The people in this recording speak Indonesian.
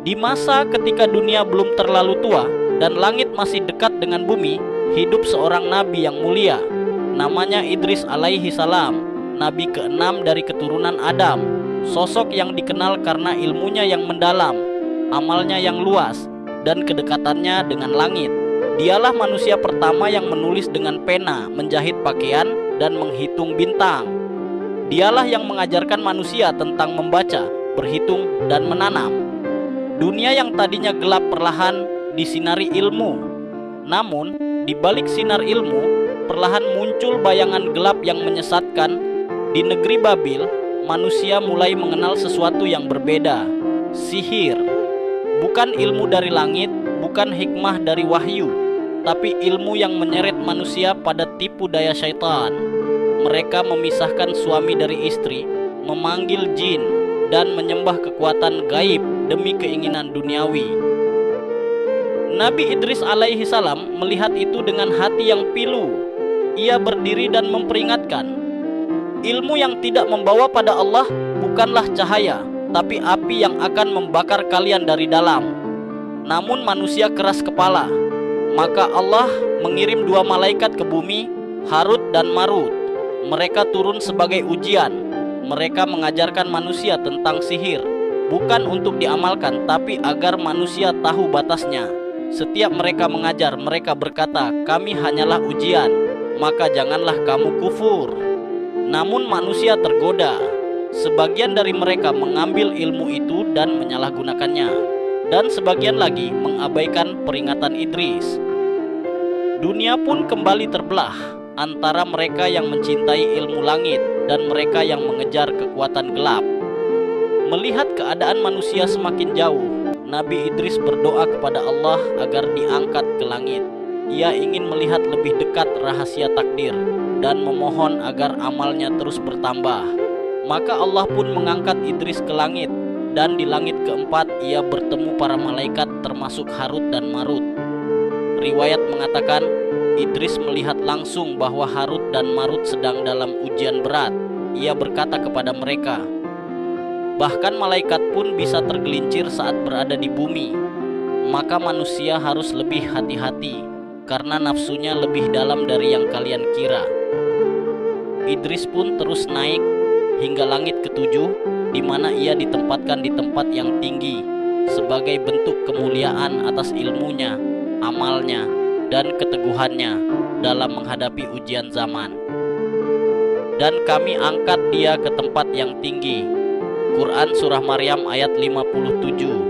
Di masa ketika dunia belum terlalu tua dan langit masih dekat dengan bumi, hidup seorang nabi yang mulia. Namanya Idris alaihi salam, nabi ke-6 dari keturunan Adam. Sosok yang dikenal karena ilmunya yang mendalam, amalnya yang luas, dan kedekatannya dengan langit. Dialah manusia pertama yang menulis dengan pena, menjahit pakaian, dan menghitung bintang. Dialah yang mengajarkan manusia tentang membaca, berhitung, dan menanam. Dunia yang tadinya gelap perlahan disinari ilmu. Namun, di balik sinar ilmu, perlahan muncul bayangan gelap yang menyesatkan. Di negeri Babil, manusia mulai mengenal sesuatu yang berbeda, sihir. Bukan ilmu dari langit, bukan hikmah dari wahyu, tapi ilmu yang menyeret manusia pada tipu daya syaitan. Mereka memisahkan suami dari istri, memanggil jin, dan menyembah kekuatan gaib demi keinginan duniawi. Nabi Idris alaihi salam melihat itu dengan hati yang pilu. Ia berdiri dan memperingatkan, ilmu yang tidak membawa pada Allah bukanlah cahaya, tapi api yang akan membakar kalian dari dalam. Namun manusia keras kepala. Maka Allah mengirim 2 malaikat ke bumi, Harut dan Marut. Mereka turun sebagai ujian. Mereka mengajarkan manusia tentang sihir, bukan untuk diamalkan, tapi agar manusia tahu batasnya. Setiap mereka mengajar, mereka berkata, kami hanyalah ujian, maka janganlah kamu kufur. Namun manusia tergoda. Sebagian dari mereka mengambil ilmu itu dan menyalahgunakannya, dan sebagian lagi mengabaikan peringatan Idris. Dunia pun kembali terbelah antara mereka yang mencintai ilmu langit dan mereka yang mengejar kekuatan gelap. Melihat keadaan manusia semakin jauh, Nabi Idris berdoa kepada Allah agar diangkat ke langit. Ia ingin melihat lebih dekat rahasia takdir dan memohon agar amalnya terus bertambah. Maka Allah pun mengangkat Idris ke langit, dan di langit keempat ia bertemu para malaikat termasuk Harut dan Marut. Riwayat mengatakan, Idris melihat langsung bahwa Harut dan Marut sedang dalam ujian berat. Ia berkata kepada mereka, bahkan malaikat pun bisa tergelincir saat berada di bumi. Maka manusia harus lebih hati-hati, karena nafsunya lebih dalam dari yang kalian kira. Idris pun terus naik hingga langit ke-7, di mana ia ditempatkan di tempat yang tinggi sebagai bentuk kemuliaan atas ilmunya, amalnya, dan keteguhannya dalam menghadapi ujian zaman. Dan kami angkat dia ke tempat yang tinggi. Quran Surah Maryam ayat 57.